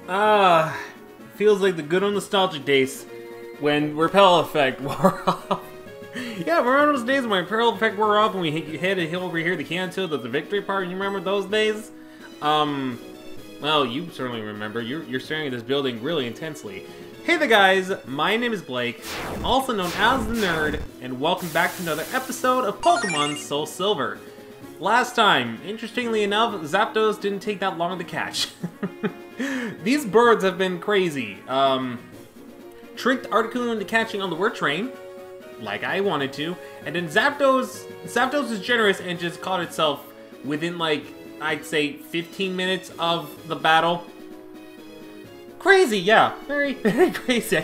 Feels like the good old nostalgic days when repel effect wore off. Yeah, remember those days when repel effect wore off and we headed over here to Kanto, the victory part? You remember those days? Well, you certainly remember. You're staring at this building really intensely. Hey there guys, my name is Blake, also known as the Nerd, and welcome back to another episode of Pokémon SoulSilver. Last time, interestingly enough, Zapdos didn't take that long to catch. These birds have been crazy. Tricked Articuno into catching on the word train, like I wanted to, and then Zapdos is generous and just caught itself within, like, I'd say 15 minutes of the battle. Crazy, yeah, very, very crazy.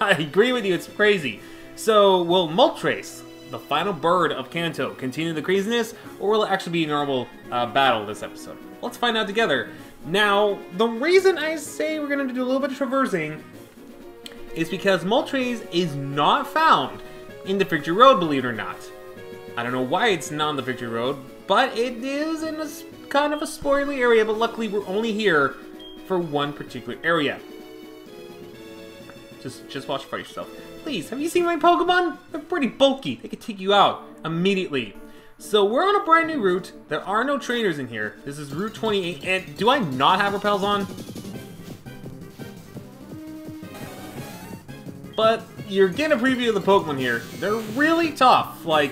I agree with you, it's crazy. So, will Moltres, the final bird of Kanto, continue the craziness, or will it actually be a normal battle this episode? Let's find out together. Now, the reason I say we're gonna do a little bit of traversing is because Moltres is not found in the Victory Road, believe it or not. I don't know why it's not on the Victory Road, but it is in a kind of a spoilery area, but luckily we're only here for one particular area. Just watch for yourself. Please, have you seen my Pokemon? They're pretty bulky. They could take you out immediately. So we're on a brand new route. There are no trainers in here. This is Route 28, and do I not have repels on? But you're getting a preview of the Pokemon here. They're really tough. Like,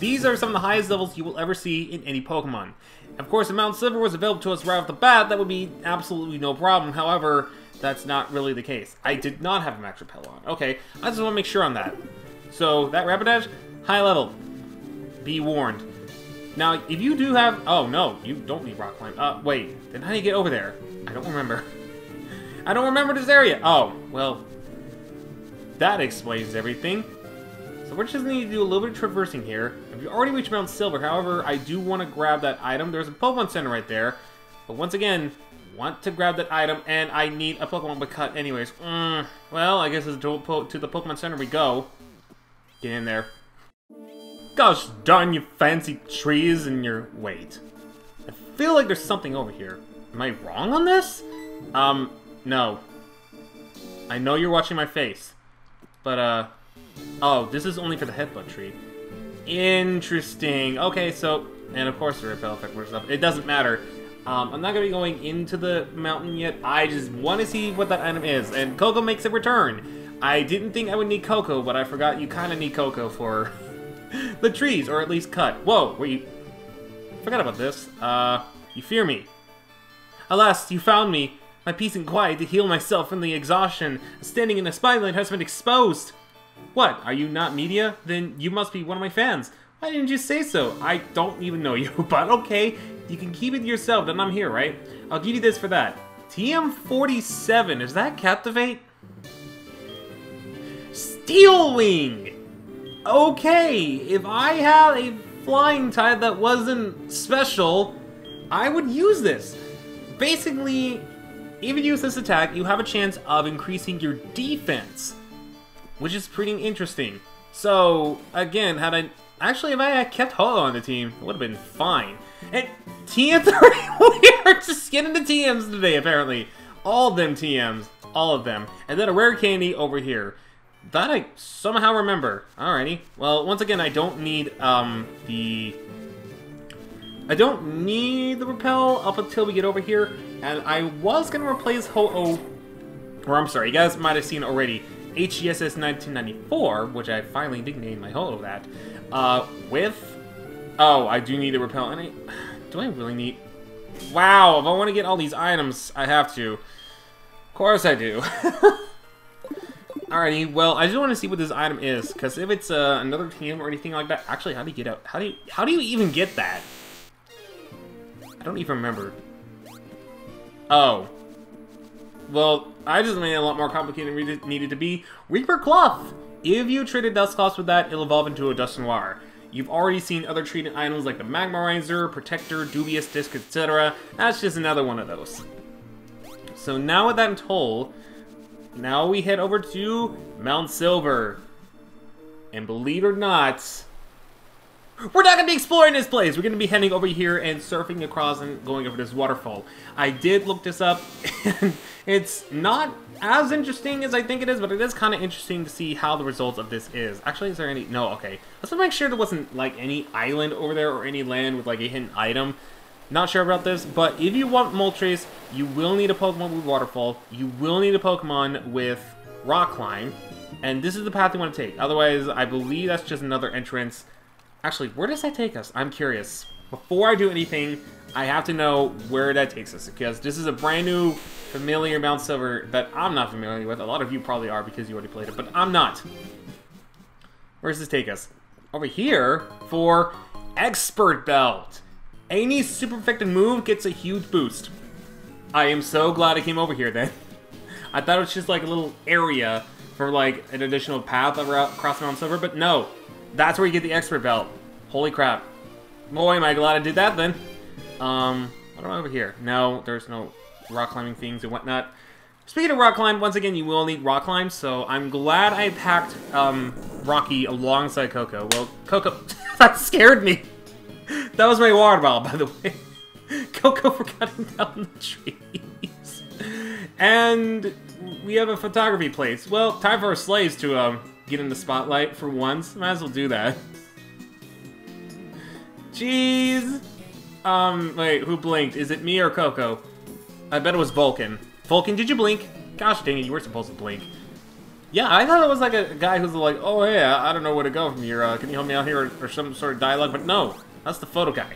these are some of the highest levels you will ever see in any Pokemon. Of course, if Mount Silver was available to us right off the bat, that would be absolutely no problem. However, that's not really the case. I did not have a max repel on. Okay, I just want to make sure on that. So, that Rapidash, high level. Be warned. Now, if you do have... Oh, no, you don't need rock climb. Wait, then how do you get over there? I don't remember. I don't remember this area. Oh, well, that explains everything. So we're just need to do a little bit of traversing here. If you already reached Mount Silver, however, I do want to grab that item. There's a Pokemon Center right there. But once again, want to grab that item, and I need a Pokemon to cut anyways. Well, I guess to the Pokemon Center we go. Get in there. Gosh darn you fancy trees and your... Wait. I feel like there's something over here. Am I wrong on this? No. I know you're watching my face. But, oh, this is only for the headbutt tree. Interesting. Okay, so... And of course the repel effect works up. It doesn't matter. I'm not going to be going into the mountain yet. I just want to see what that item is. And Coco makes a return. I didn't think I would need Coco, but I forgot you kind of need Coco for the trees, or at least cut. Whoa, wait. Forgot about this. You fear me. Alas, you found me. My peace and quiet to heal myself from the exhaustion. Standing in the spotlight has been exposed. What? Are you not media? Then you must be one of my fans. Why didn't you say so? I don't even know you, but okay. You can keep it to yourself, then I'm here, right? I'll give you this for that. TM47, is that Captivate? Steel Wing! Okay, if I had a flying type that wasn't special, I would use this. Basically, if you use this attack, you have a chance of increasing your defense, which is pretty interesting. So, again, actually, if I had kept Ho on the team, it would have been fine. And TM3, we are just getting the TMs today, apparently. All of them TMs. All of them. And then a rare candy over here. That I somehow remember. Alrighty. Well, once again, I don't need, I don't need the repel up until we get over here. And I was going to replace Ho-Oh, or I'm sorry, you guys might have seen already, HGSS 1994, which I finally nicknamed my Ho-Oh that, with... Oh, I do need a repel, and do I really need... Wow, if I want to get all these items, I have to. Of course I do. Alrighty, well, I just want to see what this item is, because if it's another team or anything like that... Actually, how do you get out? How do you even get that? I don't even remember. Oh. Well, I just made it a lot more complicated than it needed to be. Reaper Cloth! If you traded Dusclops with that, it'll evolve into a Dust Noir. You've already seen other treated items like the Magmarizer, Protector, Dubious Disc, etc. That's just another one of those. So now with that in tow, now we head over to Mount Silver. And believe it or not, We're not going to be exploring this place. We're going to be heading over here and surfing across and going over this waterfall. I did look this up, and it's not as interesting as I think it is, but it is kind of interesting to see how the results of this is. Actually, is there any... No, okay. Let's make sure there wasn't, like, any island over there or any land with, like, a hidden item. Not sure about this, but if you want Moltres, you will need a Pokemon with Waterfall. You will need a Pokemon with Rock Climb. And this is the path you want to take. Otherwise, I believe that's just another entrance. Actually, where does that take us? I'm curious. Before I do anything, I have to know where that takes us. Because this is a brand new, familiar Mount Silver that I'm not familiar with. A lot of you probably are because you already played it, but I'm not. Where does this take us? Over here for Expert Belt. Any super effective move gets a huge boost. I am so glad I came over here then. I thought it was just like a little area for like an additional path across Mount Silver, but no. That's where you get the Expert Belt. Holy crap. Boy, am I glad I did that then. What am I over here? No, there's no rock climbing things and whatnot. Speaking of rock climb, once again, you will need rock climb, so I'm glad I packed Rocky alongside Coco. Well, Coco, that scared me. That was my water bottle, by the way. Coco for cutting down the trees. And we have a photography place. Well, time for our slaves to get in the spotlight for once. Might as well do that. Jeez. Wait, who blinked? Is it me or Coco? I bet it was Vulcan. Vulcan, did you blink? Gosh dang it, you were supposed to blink. Yeah, I thought it was like a guy who's like, oh yeah, I don't know where to go from here. Can you help me out here or some sort of dialogue? But no, that's the photo guy.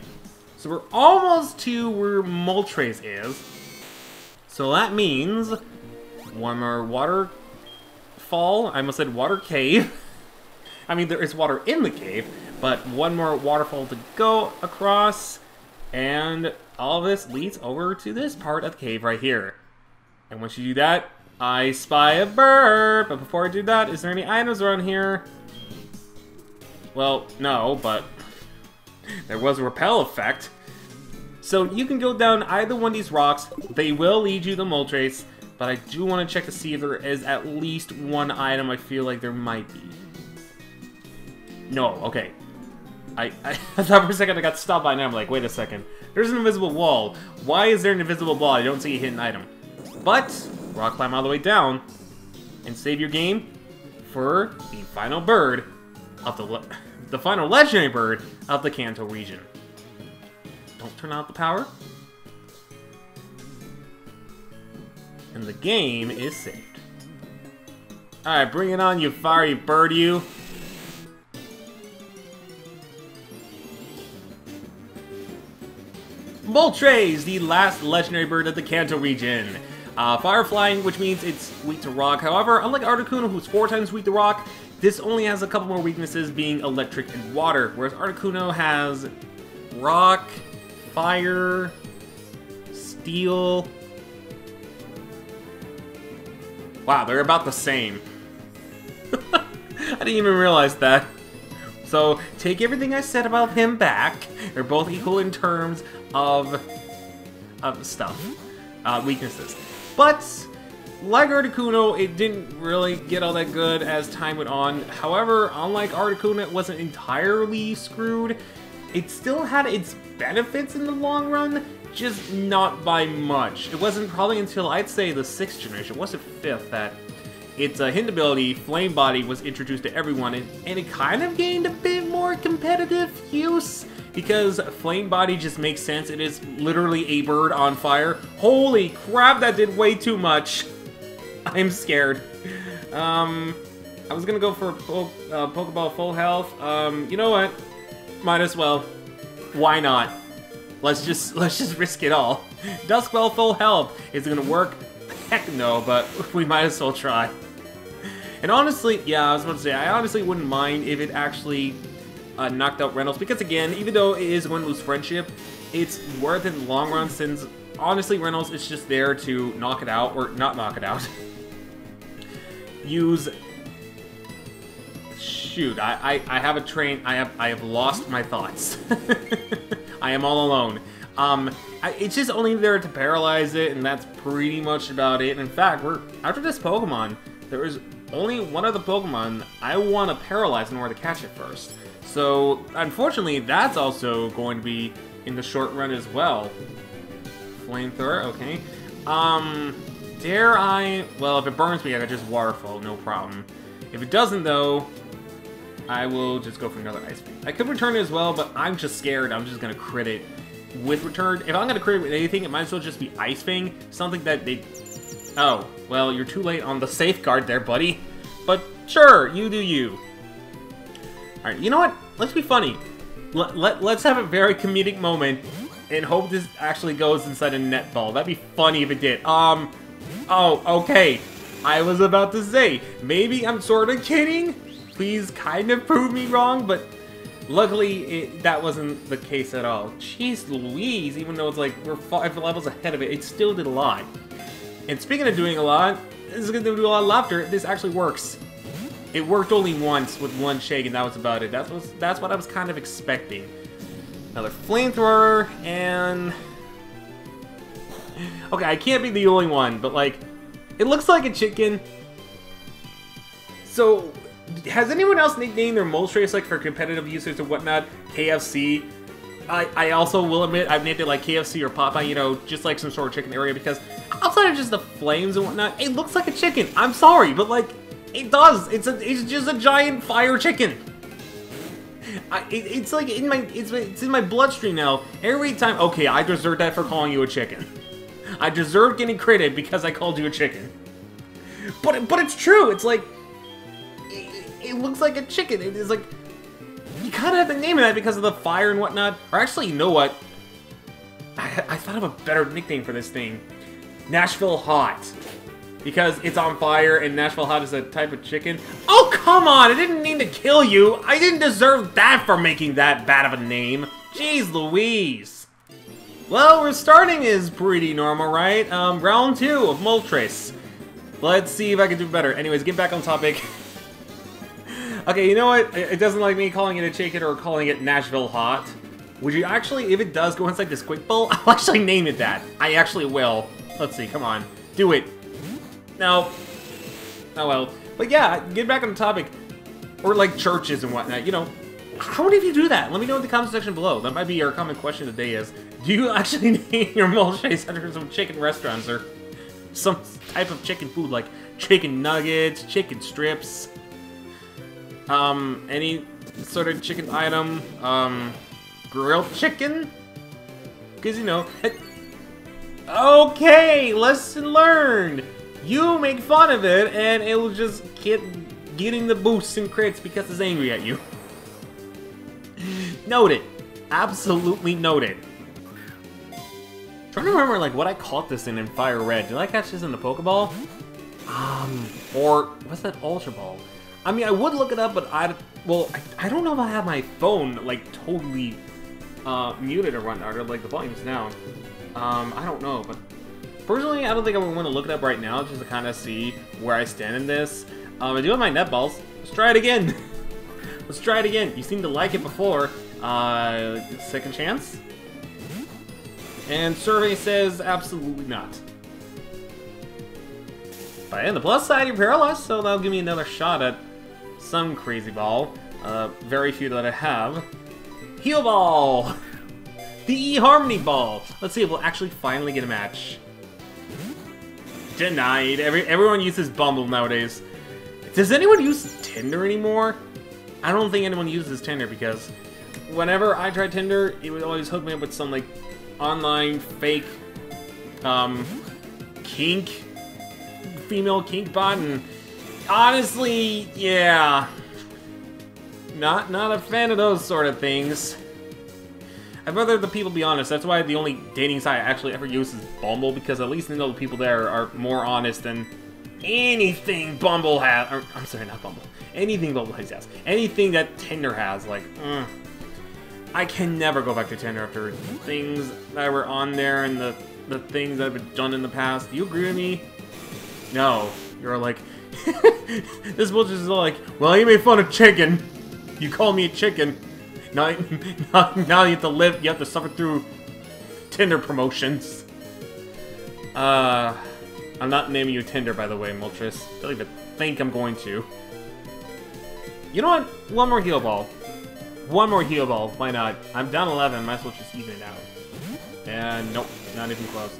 So we're almost to where Moltres is. So that means one more waterfall. I almost said water cave. I mean, there is water in the cave, but one more waterfall to go across. And all of this leads over to this part of the cave right here. And once you do that, I spy a bird. But before I do that, is there any items around here? Well, no, but there was a repel effect. So you can go down either one of these rocks. They will lead you to Moltres, but I do want to check to see if there is at least one item I feel like there might be. No, okay. I thought for a second I got stopped by now. I'm like, wait a second. There's an invisible wall. Why is there an invisible wall? I don't see a hidden item. But, rock climb all the way down and save your game for the final bird of the final legendary bird of the Kanto region. Don't turn out the power. And the game is saved. Alright, bring it on, you fiery bird, you. Moltres, the last legendary bird of the Kanto region. Fire flying, which means it's weak to rock. However, unlike Articuno, who's 4 times weak to rock, this only has a couple more weaknesses, being electric and water. Whereas Articuno has rock, fire, steel. Wow, they're about the same. I didn't even realize that. So, take everything I said about him back. They're both equal in terms of stuff, weaknesses. But, like Articuno, it didn't really get all that good as time went on. However, unlike Articuno, it wasn't entirely screwed. It still had its benefits in the long run, just not by much. It wasn't probably until, I'd say, the 6th generation, was it 5th, that its hidden ability, Flame Body, was introduced to everyone, and it kind of gained a bit more competitive use, because Flame Body just makes sense. It is literally a bird on fire. Holy crap, that did way too much. I'm scared. I was gonna go for a Pokeball full health. You know what? Might as well. Why not? Let's just risk it all. Duskwell full health. Is it gonna work? Heck no, but we might as well try. And honestly, yeah, I was about to say, I honestly wouldn't mind if it actually knocked out Reynolds, because again, even though it is going to lose friendship, it's worth it in the long run, since honestly Reynolds is just there to knock it out, or not knock it out. Use... Shoot, I have a train, I have lost my thoughts. I am all alone. It's just only there to paralyze it, and that's pretty much about it. In fact, after this Pokemon, there is only one other Pokemon I want to paralyze in order to catch it first. So, unfortunately, that's also going to be in the short run as well. Flamethrower, okay. Dare I... Well, if it burns me, I could just Waterfall, no problem. If it doesn't, though, I will just go for another Ice Beam. I could return it as well, but I'm just scared. I'm just going to crit it with return. If I'm going to crit it with anything, it might as well just be Ice Fang. Something that they... Oh, well, you're too late on the safeguard there, buddy. But sure, you do you. Alright, you know what? Let's be funny. Let's have a very comedic moment and hope this actually goes inside a net ball. That'd be funny if it did. Oh, okay. I was about to say, maybe I'm sort of kidding. Please kind of prove me wrong, but luckily that wasn't the case at all. Jeez Louise, even though it's like we're 5 levels ahead of it, it still did a lot. And speaking of doing a lot, this is going to do a lot of laughter. This actually works. It worked only once with one shake, and that was about it. That's what I was kind of expecting. Another flamethrower, and... Okay, I can't be the only one, but like, it looks like a chicken. So, has anyone else nicknamed their Moltres, like for competitive users or whatnot, KFC? I also will admit I've named it like KFC or Popeye, you know, just like some sort of chicken area, because outside of just the flames and whatnot, it looks like a chicken. I'm sorry, but like, it does. It's just a giant fire chicken. It's like it's in my bloodstream now. Every time, okay, I deserve that for calling you a chicken. I deserve getting credit because I called you a chicken. But it's true. It's like it looks like a chicken. It is like you kind of have to name it that because of the fire and whatnot. Or actually, you know what? I thought of a better nickname for this thing. Nashville Hot. Because it's on fire and Nashville Hot is a type of chicken. Oh, come on! I didn't mean to kill you! I didn't deserve that for making that bad of a name. Jeez Louise. Well, restarting is pretty normal, right? Round 2 of Moltres. Let's see if I can do better. Anyways, get back on topic. Okay, you know what? It doesn't like me calling it a chicken or calling it Nashville Hot. Would you actually, if it does go inside this quick bowl, I'll actually name it that. I actually will. Let's see, come on. Do it. No. Oh well. But yeah, get back on the topic. Or like churches and whatnot, you know. How many of you do that? Let me know in the comment section below. That might be our common question of the day is, do you actually name your Moltres after some chicken restaurants or some type of chicken food like chicken nuggets, chicken strips, any sort of chicken item, grilled chicken? Because, you know, okay, lesson learned. You make fun of it, and it will just keep getting the boosts and crits because it's angry at you. Noted. Absolutely noted. Trying to remember like what I caught this in Fire Red. Did I catch this in the Pokeball? Or what's that Ultra Ball? I mean, I would look it up, but I don't know if I have my phone like totally muted or whatnot, or like the volume's down. I don't know, but personally, I don't think I would want to look it up right now just to kind of see where I stand in this. I do have my net balls. Let's try it again. Let's try it again. You seem to like it before. Second chance? And survey says absolutely not. But on the plus side, you're paralyzed, so that'll give me another shot at some crazy ball. Very few that I have. Heal Ball! The Harmony Ball! Let's see if we'll actually finally get a match. Denied. Everyone uses Bumble nowadays. Does anyone use Tinder anymore? I don't think anyone uses Tinder because whenever I tried Tinder, it would always hook me up with some like online fake kink, female kink bot, and honestly, yeah, not a fan of those sort of things. I'd rather the people be honest. That's why the only dating site I actually ever use is Bumble, because at least I know the people there are more honest than anything Bumble has. Or, I'm sorry, not Bumble. Anything Bumble has. Anything that Tinder has. Like, I can never go back to Tinder after things that were on there and the things that have been done in the past. Do you agree with me? No. You're like, this bullshit is like, well, you made fun of chicken. You called me a chicken. Now you have to live, you have to suffer through Tinder promotions. I'm not naming you Tinder, by the way, Moltres. Don't even think I'm going to. You know what? One more heal ball. one more heal ball. Why not? I'm down 11. Might as well just even it out. And nope, not even close.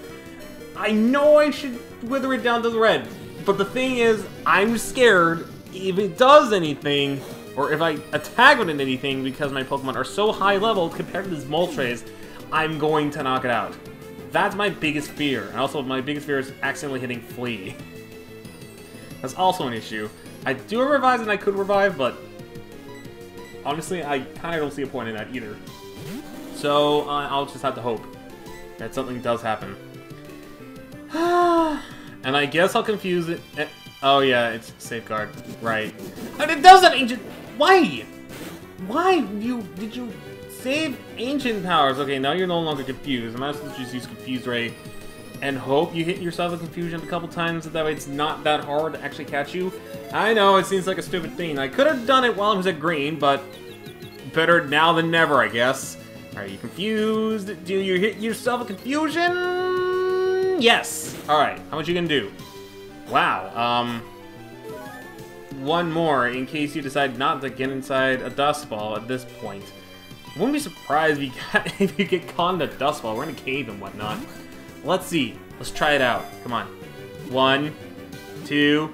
I know I should wither it down to the red, but the thing is, I'm scared if it does anything, or if I attack with anything, because my Pokemon are so high leveled compared to this Moltres, I'm going to knock it out. That's my biggest fear. And also, my biggest fear is accidentally hitting Flea. That's also an issue. I do have Revive and I could revive, but honestly, I kind of don't see a point in that either. So, I'll just have to hope that something does happen. And I guess I'll confuse it. Oh yeah, it's Safeguard. Right. And it does that, Ancient! Why? Why did you save Ancient Powers? Okay, now you're no longer confused. I might as well just use Confuse Ray and hope you hit yourself with Confusion a couple times so that way it's not that hard to actually catch you. I know, it seems like a stupid thing. I could have done it while I was at green, but better now than never, I guess. Are you confused? Do you hit yourself with Confusion? Yes! Alright, how much you gonna do? Wow, one more in case you decide not to get inside a Dust Ball at this point. I wouldn't be surprised if you get caught in a Dust Ball. We're in a cave and whatnot. Let's see. Let's try it out. Come on. 1, 2.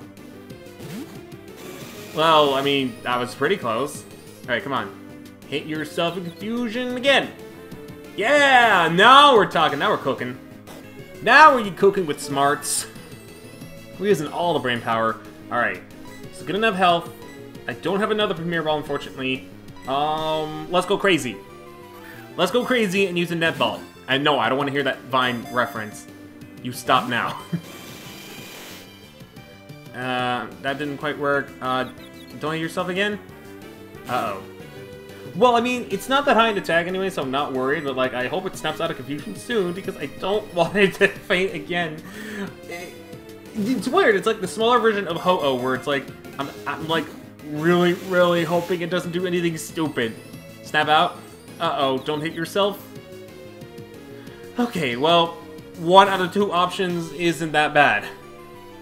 Well, I mean, that was pretty close. Alright, come on. Hit yourself in Confusion again. Yeah! Now we're talking. Now we're cooking. Now we're cooking with smarts. We're using all the brain power. Alright. So good enough health. I don't have another Premier Ball, unfortunately. Let's go crazy. Let's go crazy and use a Net Ball. And no, I don't want to hear that Vine reference. You stop now. That didn't quite work. Don't hit yourself again? Uh-oh. Well, I mean, it's not that high in attack anyway, so I'm not worried, but, like, I hope it snaps out of Confusion soon, because I don't want it to faint again. It's weird, it's like the smaller version of Ho-Oh, where it's like, I'm like, really, really hoping it doesn't do anything stupid. Snap out? Uh-oh, don't hit yourself? Okay, well, 1 out of 2 options isn't that bad.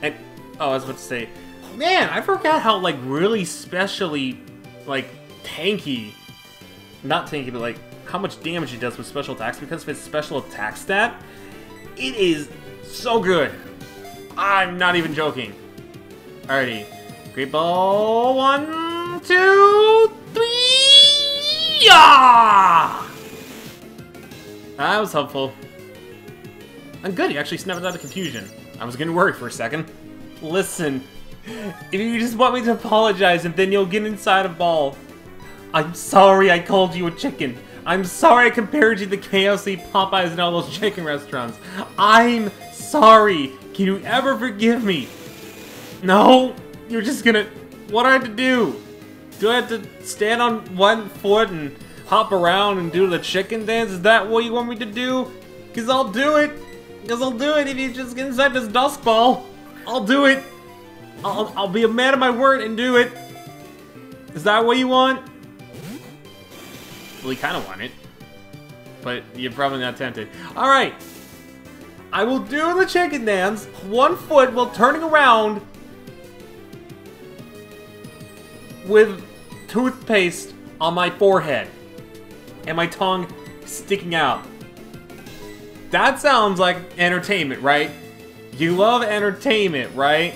And, oh, I was about to say, man, I forgot how, like, really specially, like, tanky, not tanky, but, like, how much damage he does with special attacks because of his special attack stat. It is so good. I'm not even joking. Alrighty. Great Ball. 1, 2, 3. Yeah! That was helpful. And good, he actually snapped out of Confusion. I was getting worried for a second. Listen, if you just want me to apologize and then you'll get inside a ball. I'm sorry I called you a chicken. I'm sorry I compared you to KFC, Popeyes, and all those chicken restaurants. I'm sorry. Can you ever forgive me? No? You're just gonna... What do I have to do? Do I have to stand on 1 foot and hop around and do the chicken dance? Is that what you want me to do? Because I'll do it. Because I'll do it if you just get inside this dust ball. I'll do it. I'll be a man of my word and do it. Is that what you want? Well, you kind of want it. But you're probably not tempted. Alright. I will do the chicken dance, 1 foot while turning around with toothpaste on my forehead and my tongue sticking out. That sounds like entertainment, right? You love entertainment, right?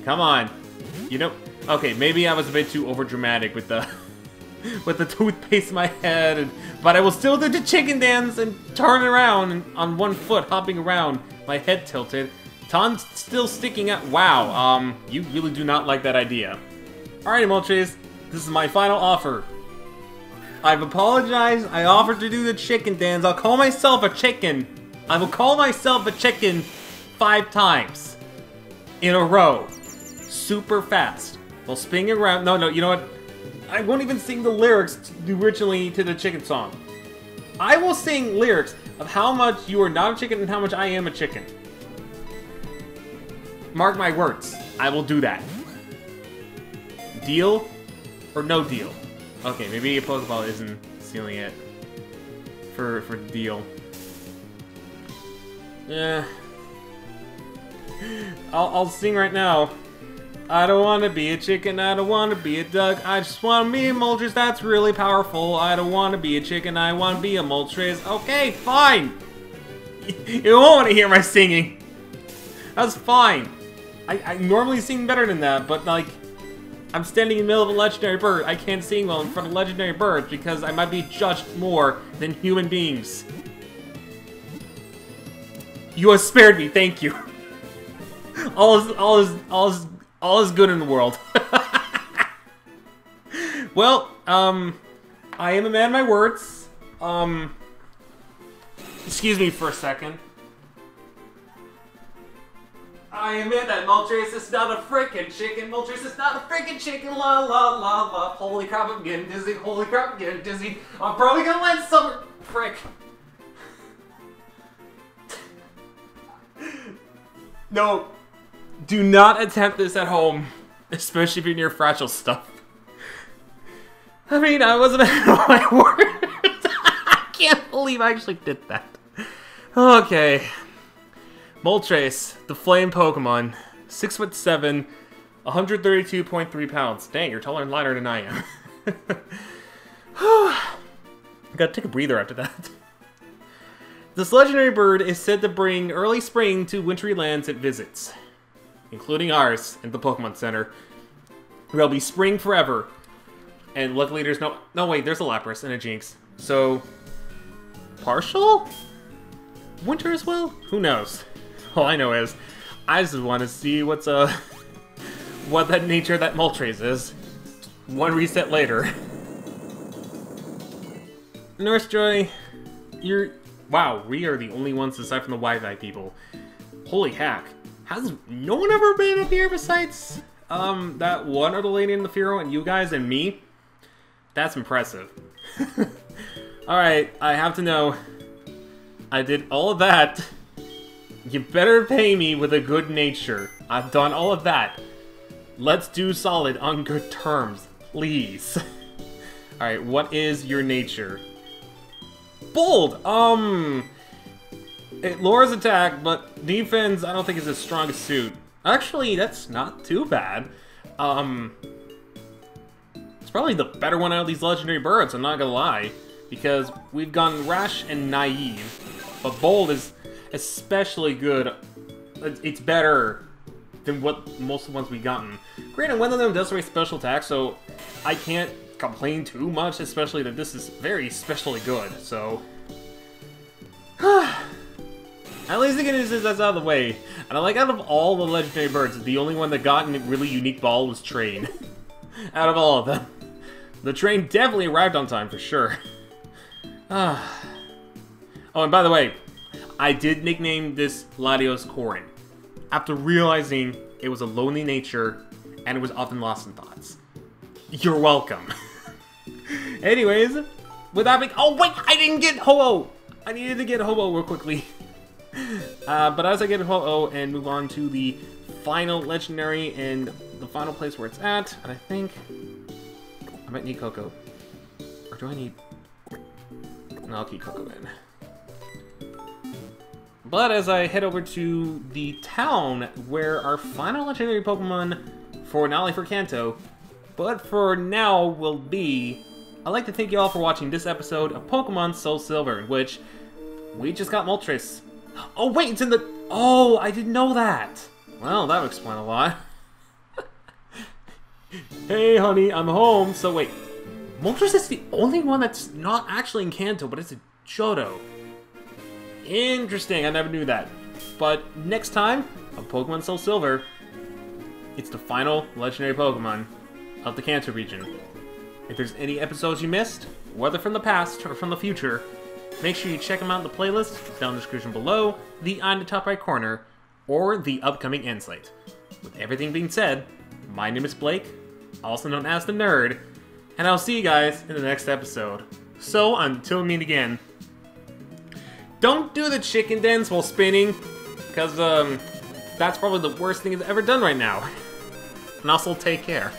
Come on. You know, okay, maybe I was a bit too overdramatic with the with the toothpaste in my head, but I will still do the chicken dance and turn around and on 1 foot, hopping around, my head tilted, tongue still sticking out. Wow, you really do not like that idea. Alright, Moltres, this is my final offer. I've apologized, I offered to do the chicken dance, I'll call myself a chicken. I will call myself a chicken 5 times in a row. Super fast. While spinning around, no, you know what? I won't even sing the lyrics originally to the chicken song. I will sing lyrics of how much you are not a chicken and how much I am a chicken. Mark my words. I will do that. Deal or no deal? Okay, maybe a Pokeball isn't sealing it for deal. Yeah. I'll sing right now. I don't want to be a chicken, I don't want to be a duck, I just want to be a Moltres, that's really powerful. I don't want to be a chicken, I want to be a Moltres. Okay, fine! You won't want to hear my singing. That's fine. I normally sing better than that, but like, I'm standing in the middle of a legendary bird. I can't sing well in front of legendary birds because I might be judged more than human beings. You have spared me, thank you. All is good in the world. Well, I am a man of my words. Excuse me for a second. I admit that Moltres is not a frickin' chicken. Moltres is not a frickin' chicken. La la la la. Holy crap, I'm getting dizzy. Holy crap, I'm getting dizzy. I'm probably gonna land somewhere. Frick. No. Do not attempt this at home. Especially if you're near fragile stuff. I mean, I wasn't at my words. I can't believe I actually did that. Okay. Moltres, the flame Pokemon, 6'7", 132.3 pounds. Dang, you're taller and lighter than I am. I gotta take a breather after that. This legendary bird is said to bring early spring to wintry lands it visits, including ours in the Pokemon Center. There'll be spring forever, and luckily there's no wait, there's a Lapras and a Jinx, so partial winter as well. Who knows? All I know is, I just want to see what that nature of that Moltres is. One reset later. Nurse Joy, wow, we are the only ones aside from the Wi-Fi people. Holy heck. Has no one ever been up here besides, that one other lady in the Firo and you guys and me? That's impressive. Alright, I have to know. I did all of that. You better pay me with a good nature. I've done all of that. Let's do solid on good terms, please. Alright, what is your nature? Bold! It lowers attack, but defense I don't think is its strongest suit. Actually, that's not too bad. It's probably the better one out of these legendary birds, I'm not gonna lie. Because we've gone Rash and Naive, but Bold is especially good. It's better than what most of the ones we've gotten. Granted, one of them does raise special attack, so I can't complain too much, especially that this is very specially good, so... At least the good news is that's out of the way. And I like, out of all the legendary birds, the only one that got a really unique ball was Train. Out of all of them. The Train definitely arrived on time, for sure. Oh, and by the way, I did nickname this Latios Corin, after realizing it was a lonely nature and it was often lost in thoughts. You're welcome. Anyways, with that being— oh wait, I didn't get Ho-Oh! I needed to get Ho-Oh real quickly. But as I get Ho-Oh and move on to the final legendary and the final place where it's at, and I think I might need Coco. Or do I need— no, I'll keep Coco in. But as I head over to the town where our final legendary Pokemon for not only for Kanto, but for now will be, I'd like to thank you all for watching this episode of Pokemon SoulSilver, in which we just got Moltres. Oh wait, it's in the— oh, I didn't know that! Well, that would explain a lot. Hey honey, I'm home. So wait, Moltres is the only one that's not actually in Kanto, but it's a Johto. Interesting, I never knew that. But next time on Pokemon SoulSilver, it's the final legendary Pokemon of the Kanto region. If there's any episodes you missed, whether from the past or from the future, make sure you check them out in the playlist down in the description below, the eye in the top right corner, or the upcoming end slate. With everything being said, my name is Blake, also known as the Nerd, and I'll see you guys in the next episode. So until we meet again, don't do the chicken dance while spinning, because that's probably the worst thing I've ever done right now. And also take care.